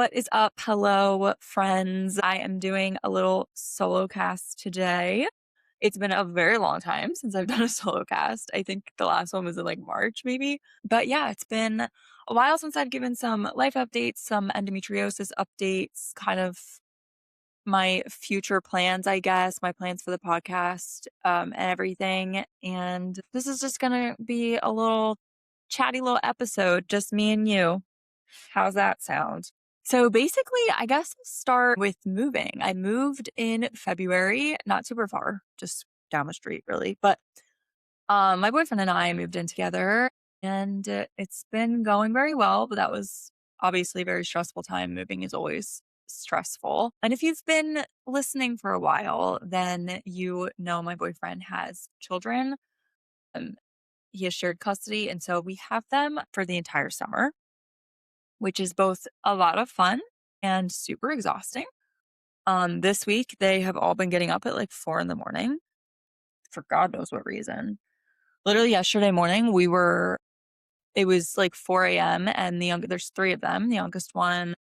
What is up? Hello, friends. I am doing a little solo cast today. It's been a very long time since I've done a solo cast. I think the last one was in like March, maybe. But yeah, it's been a while since I've given some life updates, some endometriosis updates, kind of my future plans, I guess, my plans for the podcast, and everything. And this is just going to be a little chatty little episode, just me and you. How's that sound? So basically, I guess I'll start with moving. I moved in February, not super far, just down the street, really. But my boyfriend and I moved in together, and it's been going very well. But that was obviously a very stressful time. Moving is always stressful. And if you've been listening for a while, then you know my boyfriend has children. Um, he has shared custody, and so we have them for the entire summer, which is both a lot of fun and super exhausting. This week they have all been getting up at like 4 in the morning for God knows what reason. Literally yesterday morning it was like 4 a.m. and there's three of them. The youngest one,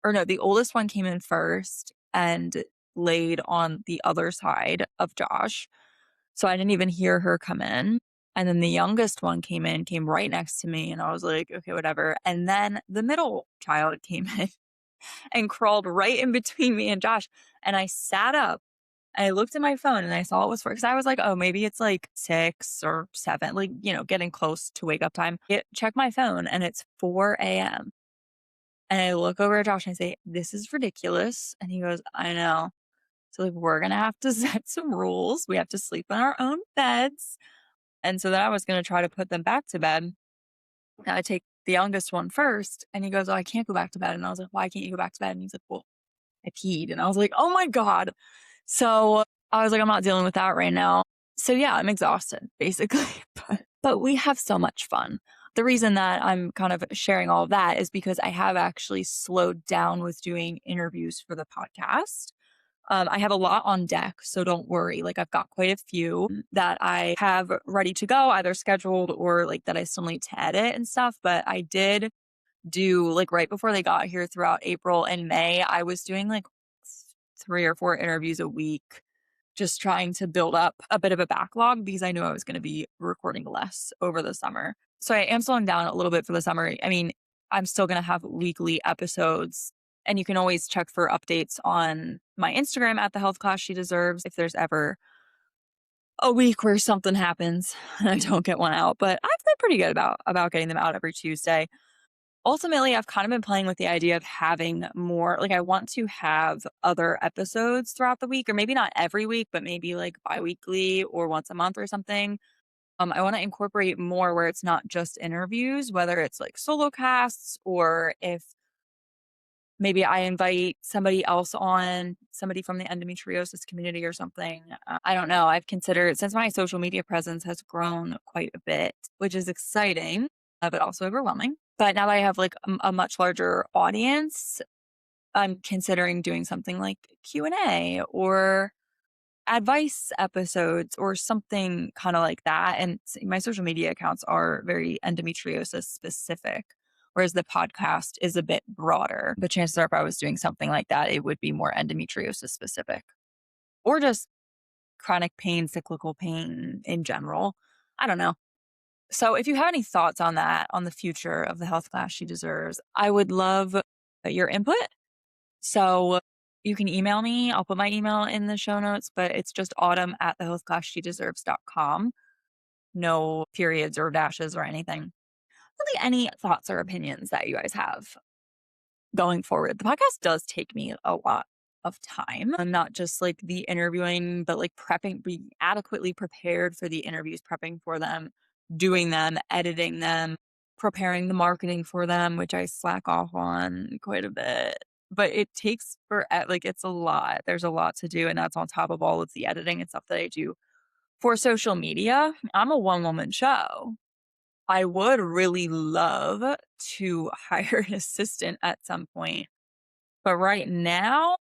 or no, the oldest one came in first and laid on the other side of Josh. So I didn't even hear her come in. And then the youngest one came right next to me, and I was like, okay, whatever. And then the middle child came in and crawled right in between me and Josh. And I sat up and I looked at my phone and I saw it was 4 because I was like, oh, maybe it's like 6 or 7, like, getting close to wake up time. Check my phone and it's 4 a.m. And I look over at Josh and I say, this is ridiculous. And he goes, I know. So like, we're going to have to set some rules. We have to sleep in our own beds. And so then I was going to try to put them back to bed. And I take the youngest one first. And he goes, oh, I can't go back to bed. And I was like, why can't you go back to bed? And he's like, well, I peed. And I was like, oh my God. So I was like, I'm not dealing with that right now. So yeah, I'm exhausted basically, but we have so much fun. The reason that I'm kind of sharing all of that is because I have actually slowed down with doing interviews for the podcast. I have a lot on deck, so don't worry. Like I've got quite a few that I have ready to go, either scheduled or like that I still need to edit and stuff. But I did do like right before they got here throughout April and May, I was doing like 3 or 4 interviews a week, just trying to build up a bit of a backlog because I knew I was going to be recording less over the summer. So I am slowing down a little bit for the summer. I mean, I'm still going to have weekly episodes, and you can always check for updates on my Instagram at the health class she deserves if there's ever a week where something happens and I don't get one out. But I've been pretty good about getting them out every Tuesday. Ultimately, I've kind of been playing with the idea of having more, like I want to have other episodes throughout the week, or maybe not every week, but maybe like biweekly or once a month or something. I want to incorporate more where it's not just interviews, whether it's like solo casts or if maybe I invite somebody else on, somebody from the endometriosis community or something. I don't know. I've considered, since my social media presence has grown quite a bit, which is exciting, but also overwhelming. But now that I have like a much larger audience, I'm considering doing something like Q&A or advice episodes or something kind of like that. And my social media accounts are very endometriosis specific, whereas the podcast is a bit broader. But chances are, if I was doing something like that, it would be more endometriosis specific or just chronic pain, cyclical pain in general. I don't know. So if you have any thoughts on that, on the future of the health class she deserves, I would love your input. So you can email me. I'll put my email in the show notes, but it's just autumn@thehealthclassshedeserves.com. No periods or dashes or anything. Really, any thoughts or opinions that you guys have going forward. The podcast does take me a lot of time. I'm not just like the interviewing, but like prepping, being adequately prepared for the interviews, prepping for them, doing them, editing them, preparing the marketing for them, which I slack off on quite a bit. But it takes like it's a lot. There's a lot to do. And that's on top of all of the editing and stuff that I do for social media. I'm a one-woman show. I would really love to hire an assistant at some point. But right now,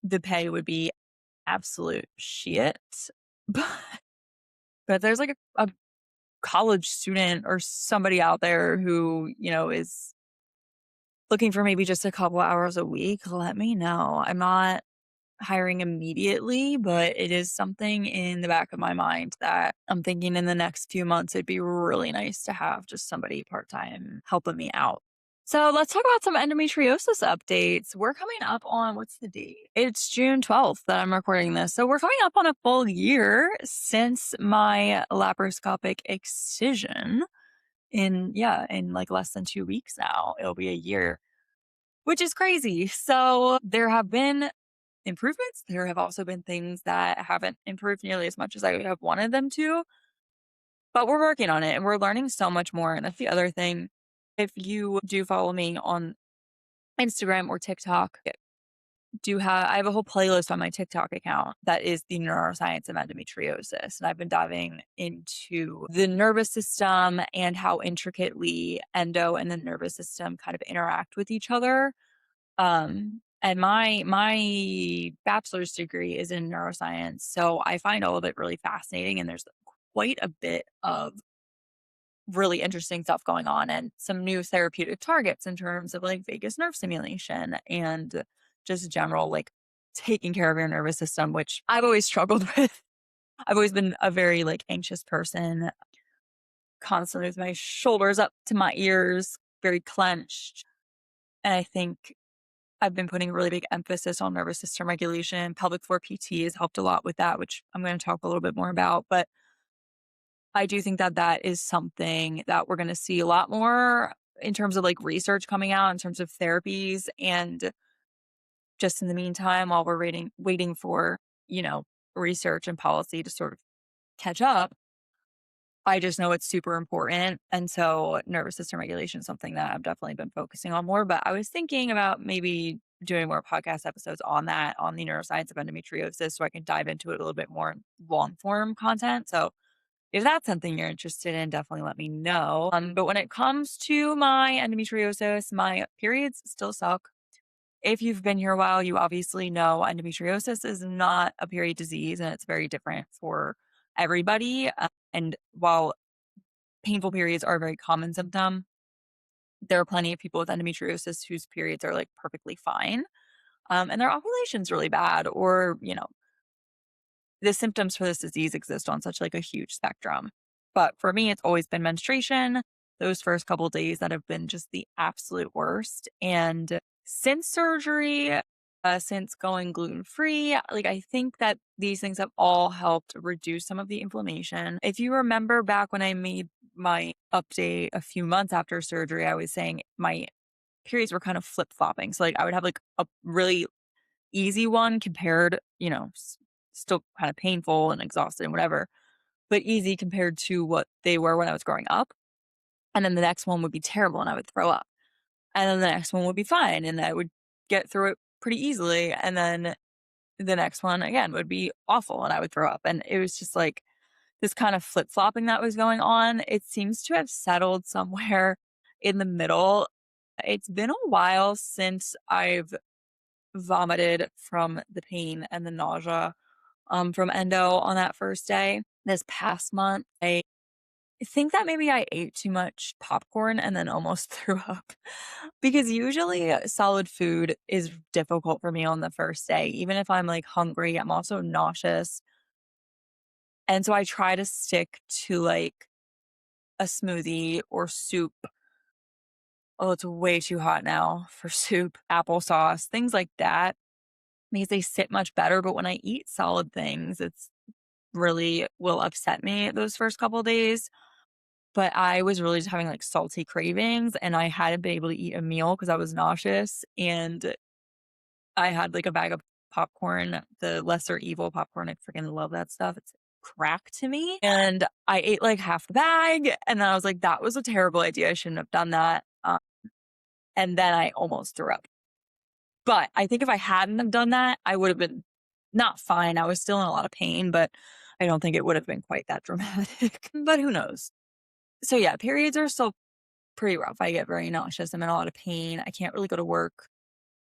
the pay would be absolute shit. But, but there's like a college student or somebody out there who, is looking for maybe just a couple hours a week, let me know. I'm not hiring immediately, but it is something in the back of my mind that I'm thinking in the next few months, it'd be really nice to have just somebody part time helping me out. So let's talk about some endometriosis updates. We're coming up on what's the date? It's June 12th that I'm recording this. So we're coming up on a full year since my laparoscopic excision in like less than 2 weeks now. It'll be a year, which is crazy. So there have been improvements. There have also been things that haven't improved nearly as much as I would have wanted them to, but we're working on it and we're learning so much more. And that's the other thing. If you do follow me on Instagram or TikTok, I have a whole playlist on my TikTok account that is the neuroscience of endometriosis. And I've been diving into the nervous system and how intricately endo and the nervous system kind of interact with each other. And my bachelor's degree is in neuroscience, so I find all of it really fascinating, and there's quite a bit of really interesting stuff going on and some new therapeutic targets in terms of like vagus nerve stimulation and just general like taking care of your nervous system, which I've always struggled with. I've always been a very like anxious person, constantly with my shoulders up to my ears, very clenched. And I think I've been putting a really big emphasis on nervous system regulation. Pelvic floor PT has helped a lot with that, which I'm going to talk a little bit more about. But I do think that that is something that we're going to see a lot more in terms of like research coming out in terms of therapies. And just in the meantime, while we're waiting for, you know, research and policy to sort of catch up, I just know it's super important. And so nervous system regulation is something that I've definitely been focusing on more. But I was thinking about maybe doing more podcast episodes on that, on the neuroscience of endometriosis, so I can dive into it a little bit more in long form content. So if that's something you're interested in, definitely let me know. But when it comes to my endometriosis, my periods still suck. If you've been here a while, you obviously know endometriosis is not a period disease and it's very different for everybody. And while painful periods are a very common symptom, there are plenty of people with endometriosis whose periods are like perfectly fine. And their ovulation's really bad, or, you know, the symptoms for this disease exist on such like a huge spectrum. But for me, it's always been menstruation. Those first couple days that have been just the absolute worst. And since surgery, since going gluten free, like I think that these things have all helped reduce some of the inflammation. If you remember back when I made my update a few months after surgery, I was saying my periods were kind of flip flopping. So like I would have like a really easy one compared, you know, still kind of painful and exhausted and whatever, but easy compared to what they were when I was growing up. And then the next one would be terrible and I would throw up. And then the next one would be fine and I would get through it pretty easily. And then the next one again would be awful and I would throw up. And it was just like this kind of flip flopping that was going on. It seems to have settled somewhere in the middle. It's been a while since I've vomited from the pain and the nausea from endo on that first day. This past month, I think that maybe I ate too much popcorn and then almost threw up because usually solid food is difficult for me on the first day. Even if I'm like hungry, I'm also nauseous. And so I try to stick to like a smoothie or soup. Oh, it's way too hot now for soup, applesauce, things like that because they sit much better. But when I eat solid things, it's really will upset me those first couple days. But I was really just having like salty cravings and I hadn't been able to eat a meal because I was nauseous. And I had like a bag of popcorn, the lesser evil popcorn. I freaking love that stuff. It's crack to me. And I ate like half the bag. And then I was like, that was a terrible idea. I shouldn't have done that. And then I almost threw up. But I think if I hadn't have done that, I would have been not fine. I was still in a lot of pain, but I don't think it would have been quite that dramatic. But who knows? So yeah, periods are still pretty rough. I get very nauseous. I'm in a lot of pain. I can't really go to work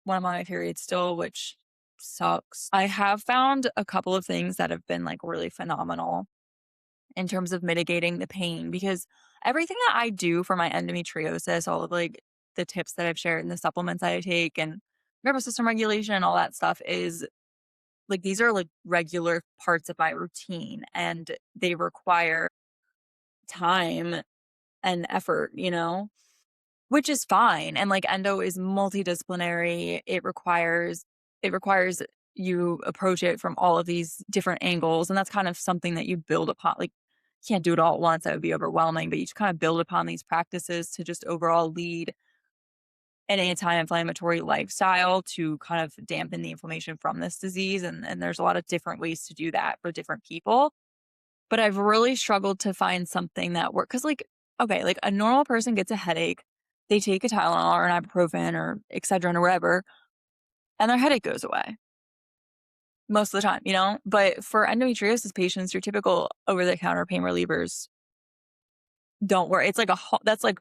when I'm on my period still, which sucks. I have found a couple of things that have been like really phenomenal in terms of mitigating the pain because everything that I do for my endometriosis, all of like the tips that I've shared and the supplements I take and nervous system regulation, all that stuff is like these are like regular parts of my routine and they require time and effort, which is fine. And like endo is multidisciplinary. It requires you approach it from all of these different angles. And that's kind of something that you build upon. Like you can't do it all at once. That would be overwhelming, but you just kind of build upon these practices to just overall lead an anti-inflammatory lifestyle to kind of dampen the inflammation from this disease. And there's a lot of different ways to do that for different people. But I've really struggled to find something that works. Cause like, okay, like a normal person gets a headache, they take a Tylenol or an ibuprofen or Excedrin or whatever, and their headache goes away most of the time. But for endometriosis patients, your typical over the counter pain relievers don't work. It's like that's like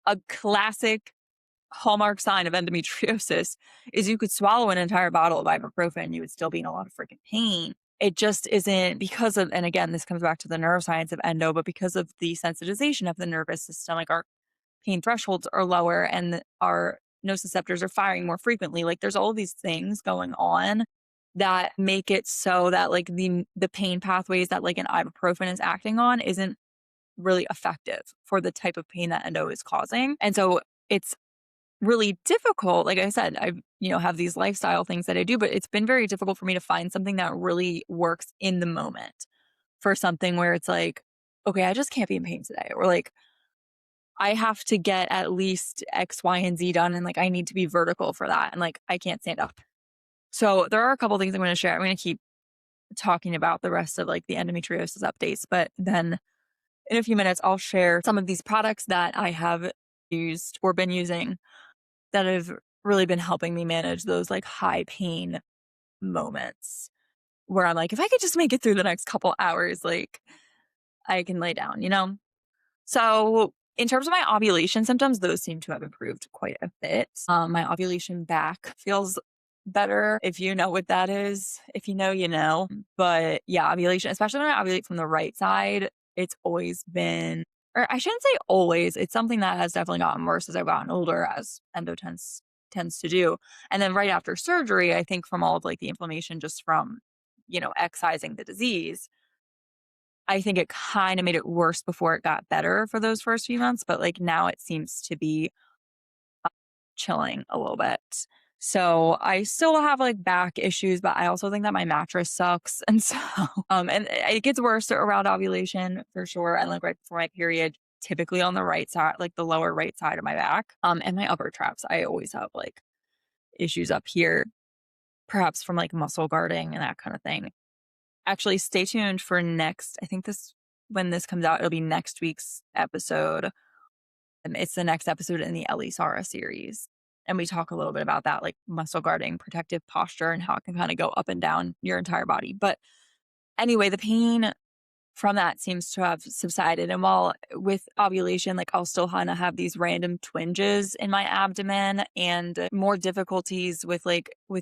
a classic hallmark sign of endometriosis is you could swallow an entire bottle of ibuprofen and you would still be in a lot of freaking pain. It just isn't because of, and again, this comes back to the neuroscience of endo, but because of the sensitization of the nervous system, like our pain thresholds are lower and our nociceptors are firing more frequently. Like there's all these things going on that make it so that like the pain pathways that like an ibuprofen is acting on isn't really effective for the type of pain that endo is causing. And so it's really difficult. Like I said, have these lifestyle things that I do, but it's been very difficult for me to find something that really works in the moment for something where it's like, okay, I just can't be in pain today. Or like, I have to get at least X, Y, and Z done. And like, I need to be vertical for that. And like, I can't stand up. So there are a couple things I'm going to share. I'm going to keep talking about the rest of like the endometriosis updates, but then in a few minutes, I'll share some of these products that I have used or been using that have really been helping me manage those like high pain moments where I'm like, if I could just make it through the next couple hours, like I can lay down. So in terms of my ovulation symptoms, those seem to have improved quite a bit. My ovulation back feels better. If you know what that is, if you know, you know. But yeah, ovulation, especially when I ovulate from the right side, it's always been, or I shouldn't say always. It's something that has definitely gotten worse as I've gotten older, as endo tends to do. And then right after surgery, I think from all of like the inflammation just from, excising the disease, I think it kind of made it worse before it got better for those first few months. But like now it seems to be chilling a little bit. So I still have like back issues, but I also think that my mattress sucks. And so, and it gets worse around ovulation for sure. And like right before my period, typically on the right side, like the lower right side of my back, and my upper traps. I always have like issues up here, perhaps from like muscle guarding and that kind of thing. Actually, stay tuned for next. I think when this comes out, it'll be next week's episode. It's the next episode in the Ellie Sara series. And we talk a little bit about that, like muscle guarding, protective posture, and how it can kind of go up and down your entire body. But anyway, the pain from that seems to have subsided. And while with ovulation, like I'll still kind of have these random twinges in my abdomen and more difficulties with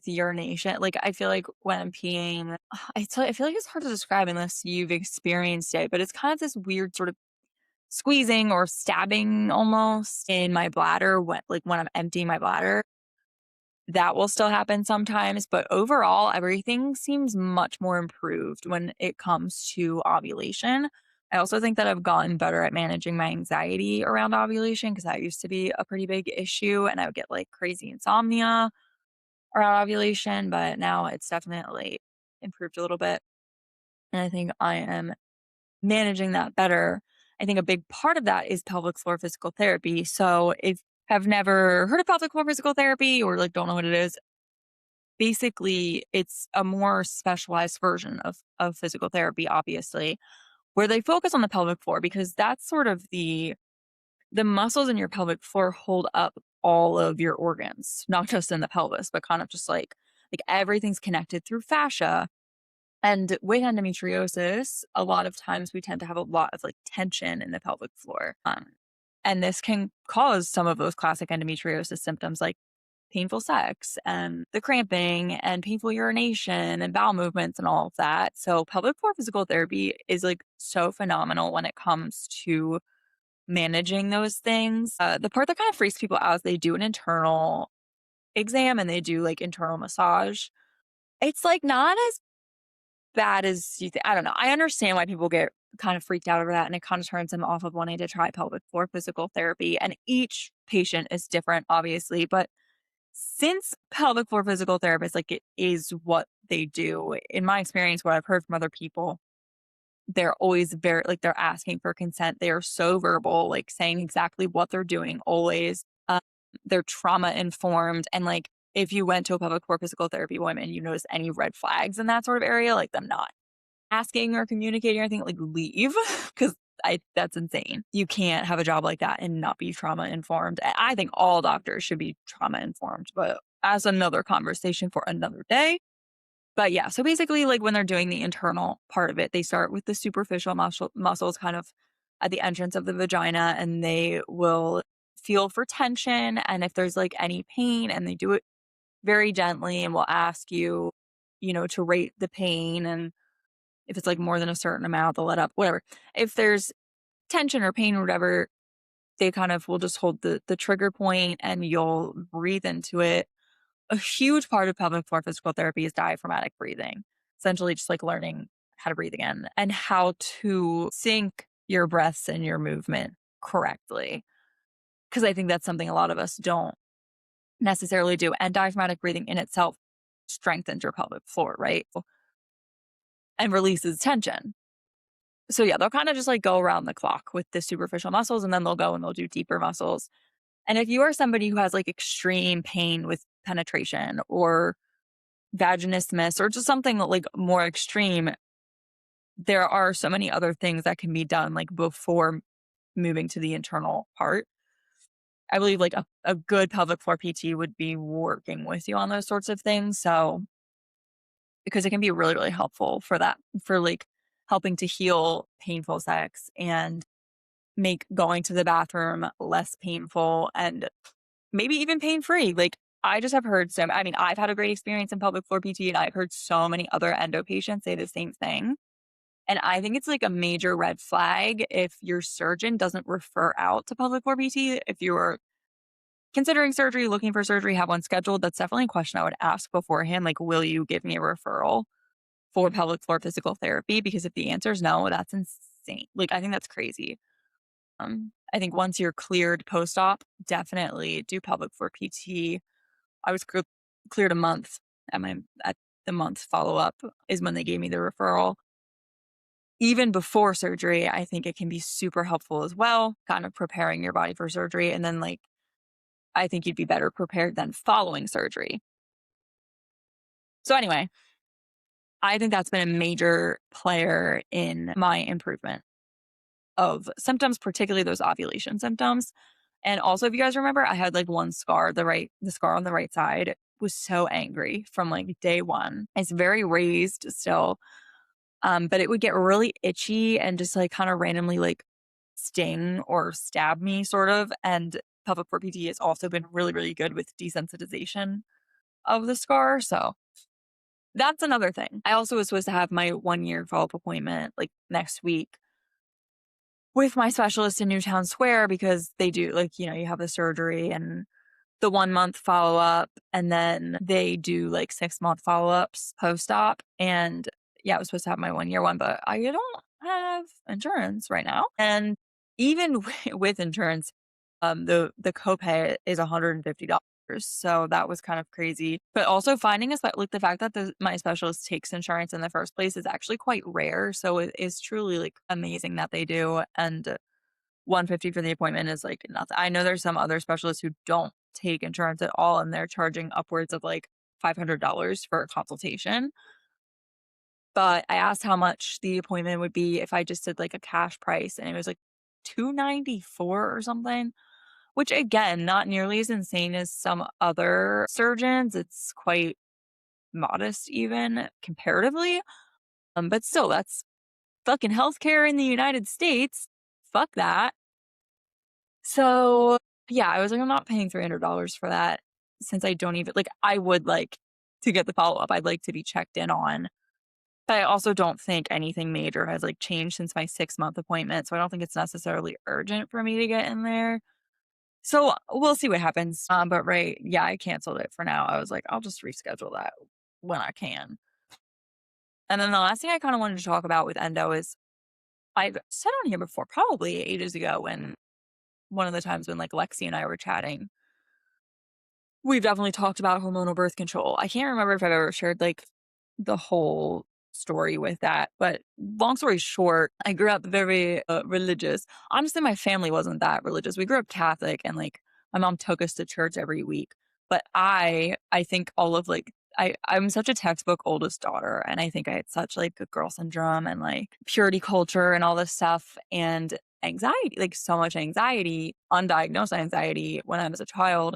urination. Like I feel like when I'm peeing, I feel like it's hard to describe unless you've experienced it, but it's kind of this weird sort of squeezing or stabbing almost in my bladder when I'm emptying my bladder. That will still happen sometimes, but overall, everything seems much more improved when it comes to ovulation. I also think that I've gotten better at managing my anxiety around ovulation because that used to be a pretty big issue and I would get like crazy insomnia around ovulation, but now it's definitely improved a little bit. And I think I am managing that better. I think a big part of that is pelvic floor physical therapy. So if have never heard of pelvic floor physical therapy or like don't know what it is, basically it's a more specialized version of physical therapy, obviously, where they focus on the pelvic floor because that's sort of the muscles in your pelvic floor hold up all of your organs, not just in the pelvis, but kind of just like everything's connected through fascia. And with endometriosis, a lot of times we tend to have a lot of like tension in the pelvic floor. And this can cause some of those classic endometriosis symptoms like painful sex and the cramping and painful urination and bowel movements and all of that. So pelvic floor physical therapy is like so phenomenal when it comes to managing those things. The part that kind of freaks people out is they do an internal exam and they do like internal massage. It's like not as bad as you think. I don't know. I understand why people get kind of freaked out over that, and it kind of turns them off of wanting to try pelvic floor physical therapy. And each patient is different, obviously, but since pelvic floor physical therapists, like, it is what they do, in my experience, what I've heard from other people, they're always very like, they're asking for consent. They are so verbal, like, saying exactly what they're doing always. They're trauma informed, and, like, if you went to a pelvic floor physical therapy appointment and you notice any red flags in that sort of area, like them not asking or communicating or anything, like, leave because I that's insane. You can't have a job like that and not be trauma informed. I think all doctors should be trauma informed, but as another conversation for another day. But yeah, so basically, like when they're doing the internal part of it, they start with the superficial muscles kind of at the entrance of the vagina, and they will feel for tension and if there's like any pain, and they do it very gently and will ask you, to rate the pain. And if it's like more than a certain amount, they'll let up, whatever. If there's tension or pain or whatever, they kind of will just hold the trigger point and you'll breathe into it. A huge part of pelvic floor physical therapy is diaphragmatic breathing, essentially just like learning how to breathe again and how to sync your breaths and your movement correctly. Because I think that's something a lot of us don't necessarily do. And diaphragmatic breathing in itself strengthens your pelvic floor, right? And releases tension. So yeah, they'll kind of just like go around the clock with the superficial muscles, and then they'll go and they'll do deeper muscles. And if you are somebody who has like extreme pain with penetration or vaginismus or just something like more extreme, there are so many other things that can be done like before moving to the internal part. I believe like a good pelvic floor PT would be working with you on those sorts of things. So because it can be really, really helpful for that, for like helping to heal painful sex and make going to the bathroom less painful and maybe even pain free. Like, I just have heard I mean, I've had a great experience in pelvic floor PT, and I've heard so many other endo patients say the same thing. And I think it's like a major red flag if your surgeon doesn't refer out to pelvic floor PT. If you're considering surgery, looking for surgery, have one scheduled, that's definitely a question I would ask beforehand. Like, will you give me a referral for pelvic floor physical therapy? Because if the answer is no, that's insane. Like, I think that's crazy. I think once you're cleared post-op, definitely do pelvic floor PT. I was cleared a month at the month follow-up is when they gave me the referral. Even before surgery, I think it can be super helpful as well, kind of preparing your body for surgery. And then like, I think you'd be better prepared than following surgery. So anyway, I think that's been a major player in my improvement of symptoms, particularly those ovulation symptoms. And also, if you guys remember, I had like one scar, the scar on the right side was so angry from like day one. It's very raised still. But it would get really itchy and just like kind of randomly like sting or stab me sort of. And pelvic floor PT has also been really, really good with desensitization of the scar. So that's another thing. I also was supposed to have my 1 year follow-up appointment like next week with my specialist in Newtown Square because they do like, you have the surgery and the 1 month follow up, and then they do like 6 month follow ups post op. And yeah, I was supposed to have my 1 year one, but I don't have insurance right now. And even with insurance, the copay is $150. So that was kind of crazy. But also finding like the fact that my specialist takes insurance in the first place is actually quite rare. So it is truly like amazing that they do. And 150 for the appointment is like nothing. I know there's some other specialists who don't take insurance at all, and they're charging upwards of like $500 for a consultation. But I asked how much the appointment would be if I just did like a cash price, and it was like 294 or something, which again, not nearly as insane as some other surgeons. It's quite modest even comparatively. But still, that's fucking healthcare in the United States. Fuck that. So, yeah, I was like, I'm not paying $300 for that since I don't even like, I would like to get the follow-up. I'd like to be checked in on. But I also don't think anything major has, like, changed since my 6-month appointment, so I don't think it's necessarily urgent for me to get in there. So, we'll see what happens, but right yeah, I canceled it for now. I was like, "I'll just reschedule that when I can." And then the last thing I kinda wanted to talk about with endo is I've said on here before, probably ages ago when one of the times when, like, Lexi and I were chatting, we've definitely talked about hormonal birth control. I can't remember if I've ever shared, like, the whole story with that, but long story short, I grew up very, religious. Honestly, my family wasn't that religious. We grew up Catholic and, like, my mom took us to church every week. But I think all of, like I'm such a textbook oldest daughter, and I think I had such, like, good girl syndrome and, like, purity culture and all this stuff and anxiety, like, so much anxiety, undiagnosed anxiety when I was a child,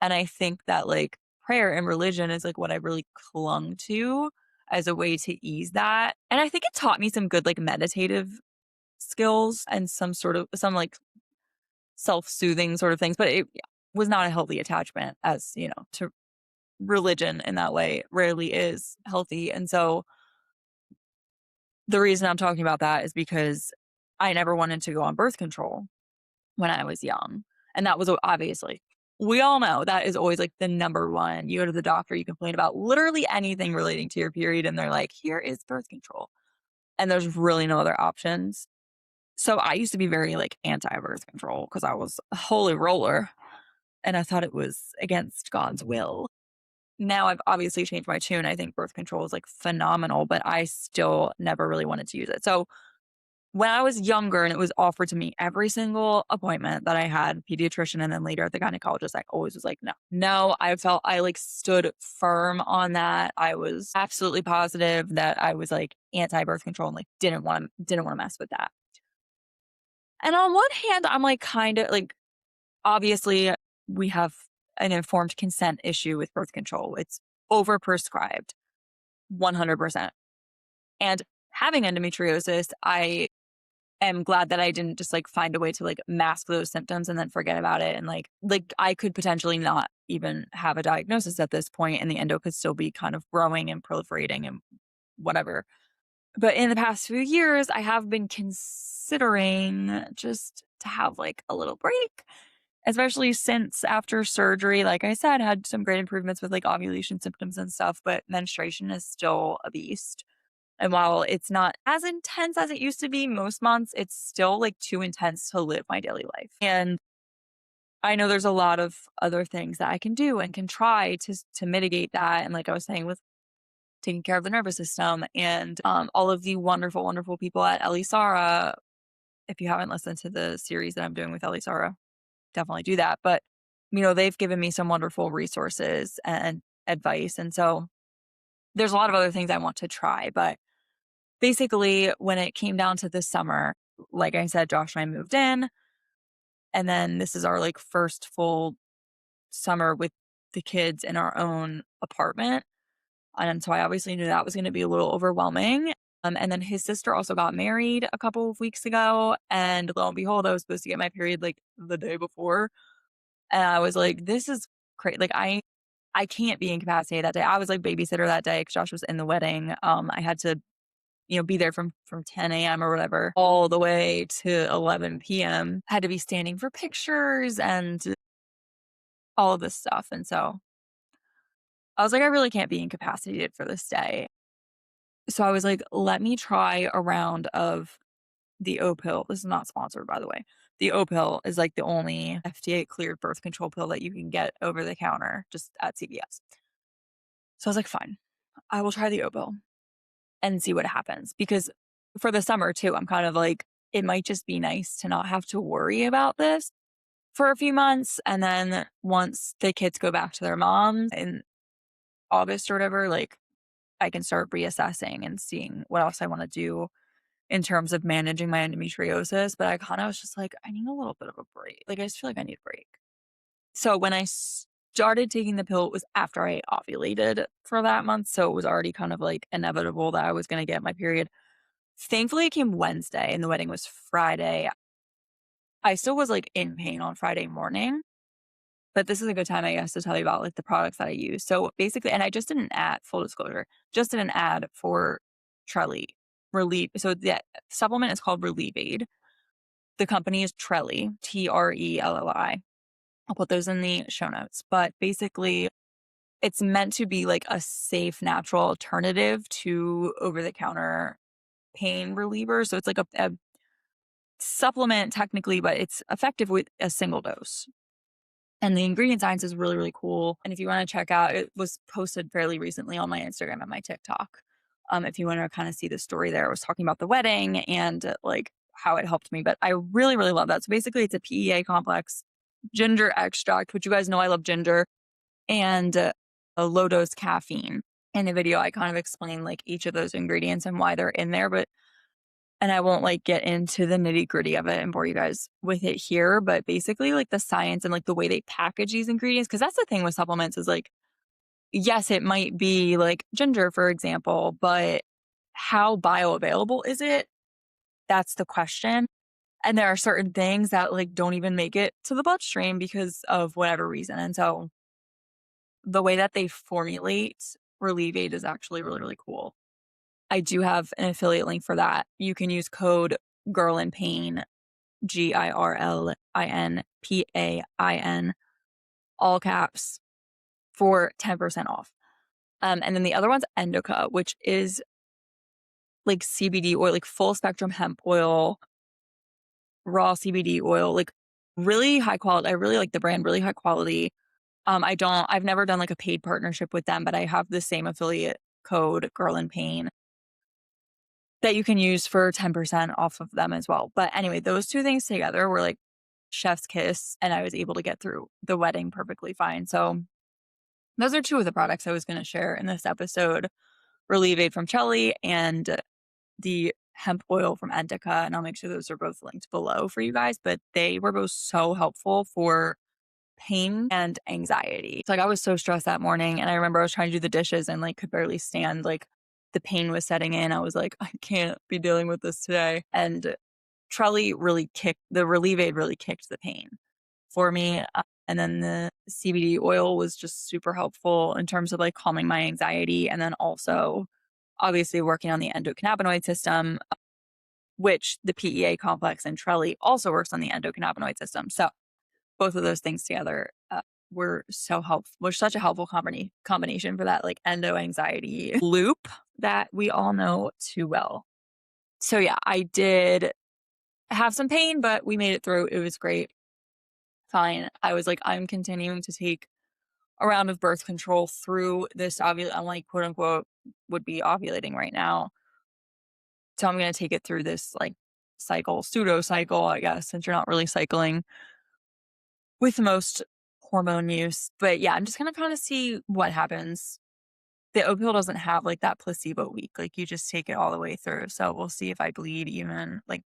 and I think that, like, prayer and religion is, like, what I really clung to as a way to ease that, and I think it taught me some good, like, meditative skills and some, like, self-soothing sort of things, but it was not a healthy attachment as, to religion in that way rarely is healthy, and so the reason I'm talking about that is because I never wanted to go on birth control when I was young, and that was obviously we all know that is always, like, the number one. You go to the doctor, you complain about literally anything relating to your period, and they're like, "Here is birth control," and there's really no other options. So I used to be very, like, anti-birth control because I was a holy roller, and I thought it was against God's will. Now I've obviously changed my tune. I think birth control is, like, phenomenal, but I still never really wanted to use it. So when I was younger and it was offered to me every single appointment that I had, pediatrician and then later at the gynecologist, I always was like, "No." No, I felt I, like, stood firm on that. I was absolutely positive that I was, like, anti-birth control and, like, didn't wanna mess with that. And on one hand, I'm, like, kinda like, obviously, we have an informed consent issue with birth control. It's overprescribed 100%. And having endometriosis, I am glad that I didn't just, like, find a way to, like, mask those symptoms and then forget about it, and, like, I could potentially not even have a diagnosis at this point, and the endo could still be kind of growing and proliferating and whatever. But in the past few years, I have been considering just to have, like, a little break, especially since after surgery, like I said, had some great improvements with, like, ovulation symptoms and stuff, but menstruation is still a beast. And while it's not as intense as it used to be most months, it's still, like, too intense to live my daily life. And I know there's a lot of other things that I can do and can try to mitigate that. And like I was saying, with taking care of the nervous system and all of the wonderful, wonderful people at Elisara. If you haven't listened to the series that I'm doing with Elisara, definitely do that. But they've given me some wonderful resources and advice, and so there's a lot of other things I want to try, but basically, when it came down to this summer, like I said, Josh and I moved in, and then this is our, like, first full summer with the kids in our own apartment, and so I obviously knew that was gonna be a little overwhelming, and then his sister also got married a couple of weeks ago, and lo and behold, I was supposed to get my period, like, the day before, and I was like, "This is crazy. Like, I can't be incapacitated that day." I was, like, babysitter that day because Josh was in the wedding. I had to be there from 10 a.m. or whatever all the way to 11 p.m. Had to be standing for pictures and all of this stuff. And so I was like, I really can't be incapacitated for this day. So I was like, let me try a round of the O pill. This is not sponsored, by the way. The O pill is like the only FDA cleared birth control pill that you can get over the counter just at CVS. So I was like, fine, I will try the O pill and see what happens. Because for the summer too, I'm kind of like, it might just be nice to not have to worry about this for a few months. And then once the kids go back to their moms in August or whatever, like, I can start reassessing and seeing what else I want to do in terms of managing my endometriosis. But I kind of was just like, I need a little bit of a break. Like, I just feel like I need a break. So when I started taking the pill, it was after I ovulated for that month. So it was already kind of like inevitable that I was going to get my period. Thankfully, it came Wednesday and the wedding was Friday. I still was, like, in pain on Friday morning, but this is a good time, I guess, to tell you about, like, the products that I use. So, basically and I just did an ad full disclosure, just did an ad for Trelly. Relieve. So the supplement is called Relieve Aid. The company is Trelly, Trelli. I'll put those in the show notes. But basically, it's meant to be like a safe, natural alternative to over the counter pain reliever. So it's like a supplement technically, but it's effective with a single dose. And the ingredient science is really, really cool. And if you want to check out, it was posted fairly recently on my Instagram and my TikTok. If you want to kind of see the story there, I was talking about the wedding and like how it helped me. But I really, really love that. So basically, it's a PEA complex, ginger extract, which you guys know I love ginger, and a low dose caffeine. In the video, I kind of explain like each of those ingredients and why they're in there. And I won't like get into the nitty gritty of it and bore you guys with it here, but basically like the science and like the way they package these ingredients. Cause that's the thing with supplements is like, yes, it might be like ginger, for example, but how bioavailable is it? That's the question. And there are certain things that like don't even make it to the bloodstream because of whatever reason. And so the way that they formulate Relieve Aid is actually really, really cool. I do have an affiliate link for that. You can use code Girl in Pain, GIRLINPAIN, all caps, for 10% off. And then the other one's Endoca, which is like CBD oil, like full spectrum hemp oil, raw CBD oil, like really high quality. I really like the brand, really high quality. I've never done like a paid partnership with them, but I have the same affiliate code, Girl in Pain, that you can use for 10% off of them as well. But anyway, those two things together were like chef's kiss, and I was able to get through the wedding perfectly fine. So those are two of the products I was going to share in this episode: Relieve Aid from Chelly and the hemp oil from Endoca. And I'll make sure those are both linked below for you guys. But they were both so helpful for pain and anxiety. It's like I was so stressed that morning, and I remember I was trying to do the dishes and like could barely stand. Like the pain was setting in. I was like, I can't be dealing with this today. And Trelly really kicked the Relieve Aid, really kicked the pain for me. And then the CBD oil was just super helpful in terms of like calming my anxiety. And then also obviously working on the endocannabinoid system, which the PEA complex and Trelly also works on the endocannabinoid system. So both of those things together were so helpful. Were such a helpful combination for that like endo anxiety loop that we all know too well. So yeah, I did have some pain, but we made it through. It was great. Fine. I was like, I'm continuing to take a round of birth control through this I'm like, quote unquote, would be ovulating right now. So I'm going to take it through this like pseudo cycle, I guess, since you're not really cycling with most hormone use. But yeah, I'm just going to kind of see what happens. The oat pill doesn't have like that placebo week. Like you just take it all the way through. So we'll see if I bleed even. Like,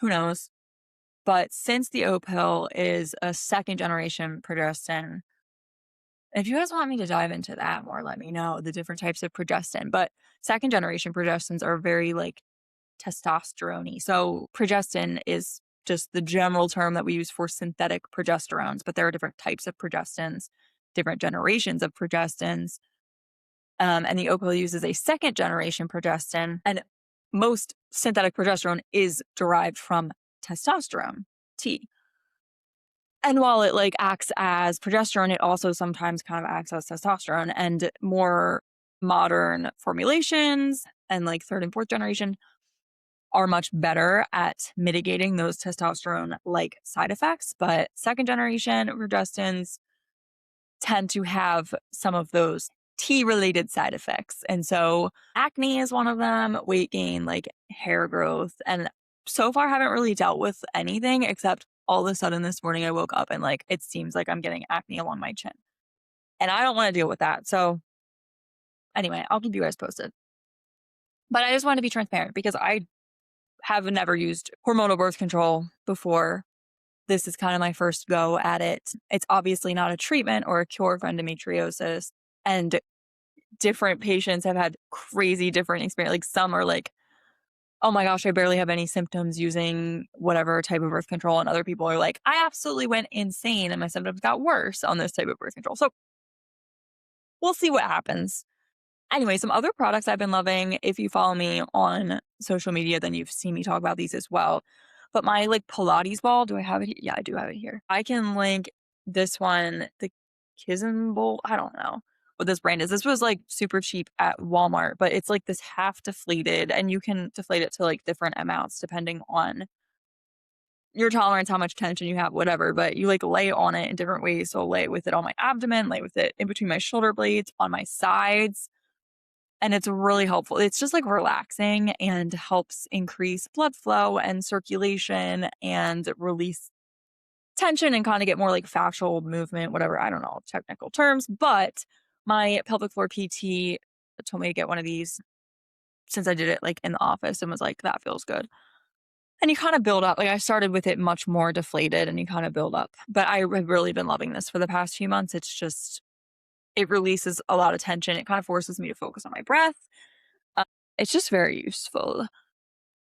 who knows? But since the oat pill is a second generation progestin, if you guys want me to dive into that more, let me know the different types of progestin. But second generation progestins are very like testosterone-y. So progestin is just the general term that we use for synthetic progesterones, but there are different types of progestins, different generations of progestins. And the oat pill uses a second generation progestin, and most synthetic progesterone is derived from testosterone, T. And while it like acts as progesterone, it also sometimes kind of acts as testosterone. And more modern formulations and like third and fourth generation are much better at mitigating those testosterone like side effects. But second generation progestins tend to have some of those T related side effects. And so acne is one of them, weight gain, like hair growth. And so far, I haven't really dealt with anything except all of a sudden this morning I woke up and like it seems like I'm getting acne along my chin. And I don't want to deal with that. So anyway, I'll keep you guys posted. But I just want to be transparent because I have never used hormonal birth control before. This is kind of my first go at it. It's obviously not a treatment or a cure for endometriosis. And different patients have had crazy different experience. Like some are like, oh my gosh, I barely have any symptoms using whatever type of birth control. And other people are like, I absolutely went insane and my symptoms got worse on this type of birth control. So we'll see what happens. Anyway, some other products I've been loving, if you follow me on social media, then you've seen me talk about these as well. But my like Pilates ball, do I have it here? Yeah, I do have it here. I can link this one, the Bowl. I don't know what this brand is. This was like super cheap at Walmart, but it's like this half deflated, and you can deflate it to like different amounts depending on your tolerance, how much tension you have, whatever. But you like lay on it in different ways. So I'll lay with it on my abdomen, lay with it in between my shoulder blades, on my sides, and it's really helpful. It's just like relaxing and helps increase blood flow and circulation and release tension and kind of get more like fascial movement, whatever. I don't know technical terms, but my pelvic floor PT told me to get one of these since I did it like in the office and was like, that feels good. And you kind of build up. Like I started with it much more deflated and you kind of build up. But I have really been loving this for the past few months. It's just, it releases a lot of tension. It kind of forces me to focus on my breath. Uh, it's just very useful.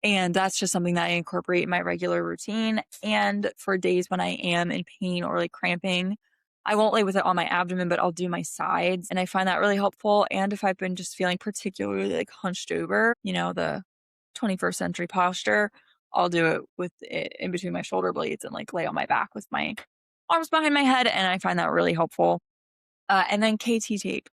And that's just something that I incorporate in my regular routine. And for days when I am in pain or like cramping, I won't lay with it on my abdomen, but I'll do my sides. And I find that really helpful. And if I've been just feeling particularly like hunched over, the 21st century posture, I'll do it with it in between my shoulder blades and like lay on my back with my arms behind my head. And I find that really helpful. And then KT tape.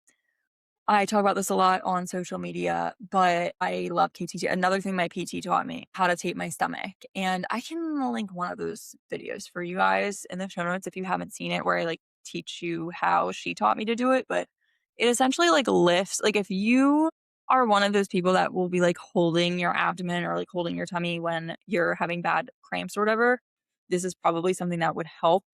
I talk about this a lot on social media, but I love KTT. Another thing my PT taught me, how to tape my stomach. And I can link one of those videos for you guys in the show notes if you haven't seen it, where I like teach you how she taught me to do it. But it essentially like lifts, like if you are one of those people that will be like holding your abdomen or like holding your tummy when you're having bad cramps or whatever, this is probably something that would help.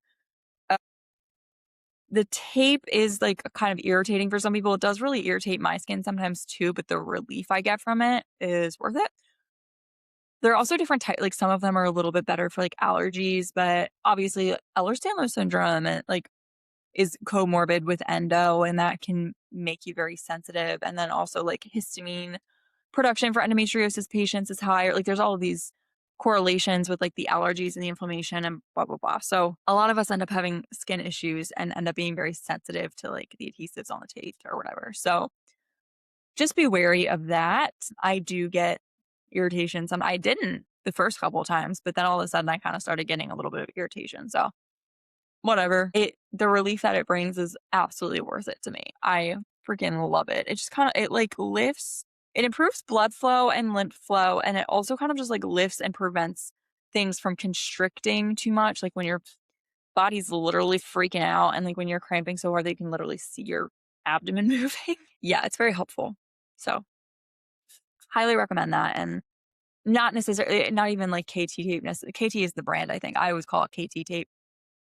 The tape is, like, kind of irritating for some people. It does really irritate my skin sometimes too, but the relief I get from it is worth it. There are also different types. Like, some of them are a little bit better for, like, allergies, but obviously Ehlers-Danlos syndrome and, like, is comorbid with endo, and that can make you very sensitive, and then also, like, histamine production for endometriosis patients is higher. Like, there's all of these correlations with, like, the allergies and the inflammation and blah, blah, blah. So, a lot of us end up having skin issues and end up being very sensitive to, like, the adhesives on the tape or whatever. So, just be wary of that. I do get irritation. I didn't the first couple of times, but then all of a sudden I kinda started getting a little bit of irritation. So whatever. The relief that it brings is absolutely worth it to me. I freaking love it. It just kinda it, like, lifts it improves blood flow and lymph flow, and it also kind of just, like, lifts and prevents things from constricting too much, like, when your body's literally freaking out and, like, when you're cramping so hard that you can literally see your abdomen moving. Yeah, it's very helpful. So, highly recommend that, and not necessarily not even, like, KT tape KT is the brand, I think. I always call it KT tape,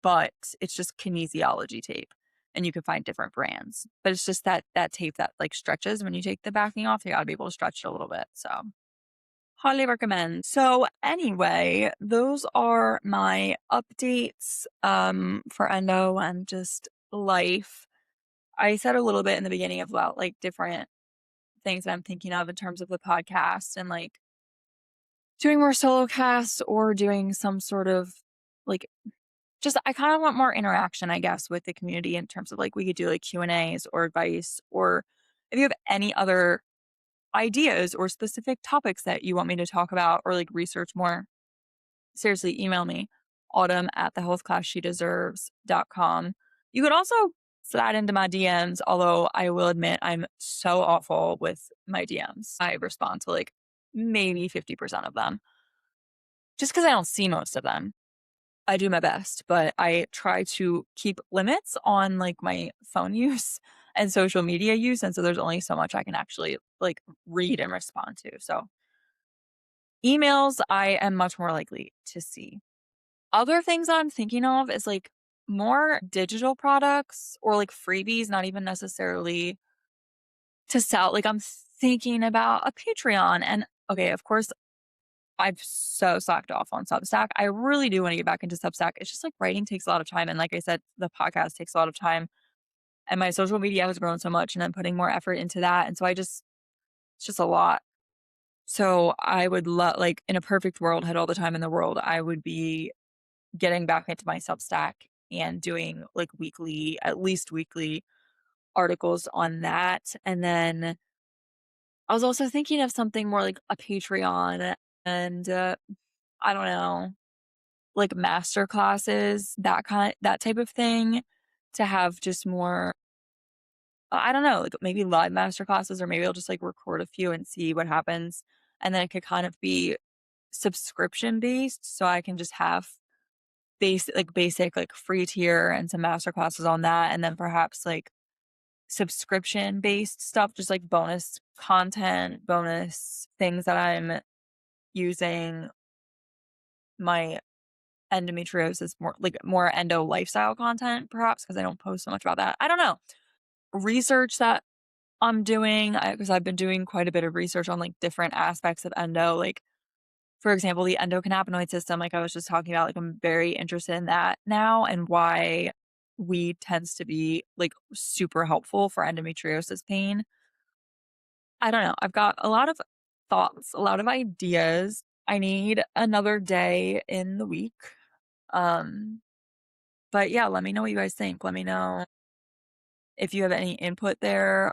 but it's just kinesiology tape, and you can find different brands. But it's just that tape that, like, stretches when you take the backing off, you gotta be able to stretch it a little bit, so highly recommend. So, anyway, those are my updates, for endo and just life. I said a little bit in the beginning about, like, different things that I'm thinking of in terms of the podcast and, like, doing more solo casts or doing some sort of, like, just I kinda want more interaction, I guess, with the community in terms of, like, we could do, like, Q&As or advice, or if you have any other ideas or specific topics that you want me to talk about or, like, research more, seriously, email me, autumn@thehealthclassshedeserves.com. You could also slide into my DMs, although I will admit I'm so awful with my DMs. I respond to, like, maybe 50% of them just because I don't see most of them. I do my best, but I try to keep limits on, like, my phone use and social media use, and so there's only so much I can actually, like, read and respond to. So, emails, I am much more likely to see. Other things I'm thinking of is, like, more digital products or, like, freebies, not even necessarily to sell. Like, I'm thinking about a Patreon, and okay, of course, I've so slacked off on Substack. I really do wanna get back into Substack. It's just, like, writing takes a lot of time, and like I said, the podcast takes a lot of time, and my social media has grown so much, and I'm putting more effort into that, and so it's just a lot. So, I would love, like, in a perfect world, had all the time in the world, I would be getting back into my Substack and doing, like, at least weekly articles on that, and then I was also thinking of something more like a Patreon and, I don't know, like master classes, that type of thing to have just more I don't know, like maybe live master classes or maybe I'll just like record a few and see what happens. And then it could kind of be subscription based so I can just have basic like free tier and some master classes on that and then perhaps like subscription based stuff just like bonus content, bonus things that I'm using my endometriosis more endo lifestyle content perhaps because I don't post so much about that. I don't know. Research that I'm doing because I've been doing quite a bit of research on like different aspects of endo, like for example, the endocannabinoid system, like I was just talking about, like I'm very interested in that now and why weed tends to be like super helpful for endometriosis pain. I don't know. I've got a lot of thoughts, a lot of ideas. I need another day in the week. Um, but yeah, let me know what you guys think. Let me know if you have any input there.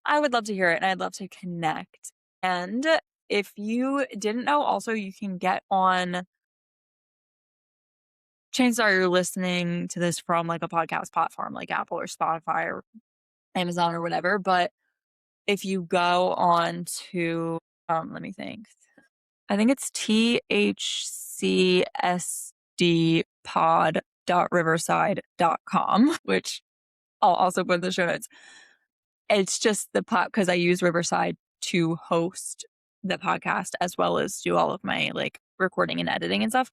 I would love to hear it and I'd love to connect. And if you didn't know, also you can get on chances are you're listening to this from like a podcast platform like Apple or Spotify or Amazon or whatever. But if you go on to, let me think, I think it's THCSD pod.riverside.com, which I'll also put in the show notes. It's just the pod because I use Riverside to host the podcast as well as do all of my like recording and editing and stuff.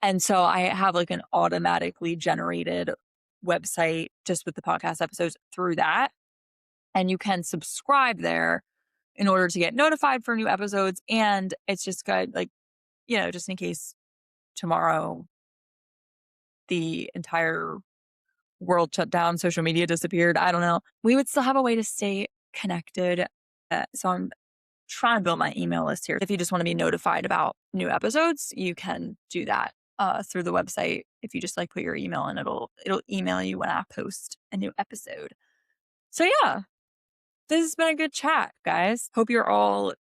And so I have like an automatically generated website just with the podcast episodes through that. And you can subscribe there in order to get notified for new episodes. And it's just good, like, just in case tomorrow the entire world shut down, social media disappeared. I don't know. We would still have a way to stay connected. So I'm trying to build my email list here. If you just want to be notified about new episodes, you can do that through the website. If you just like put your email in, it'll email you when I post a new episode. So yeah, this has been a good chat, guys. Hope you're all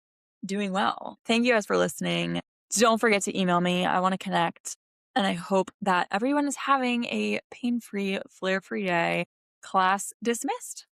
doing well. Thank you guys for listening. Don't forget to email me. I want to connect. And I hope that everyone is having a pain-free, flare-free day. Class dismissed.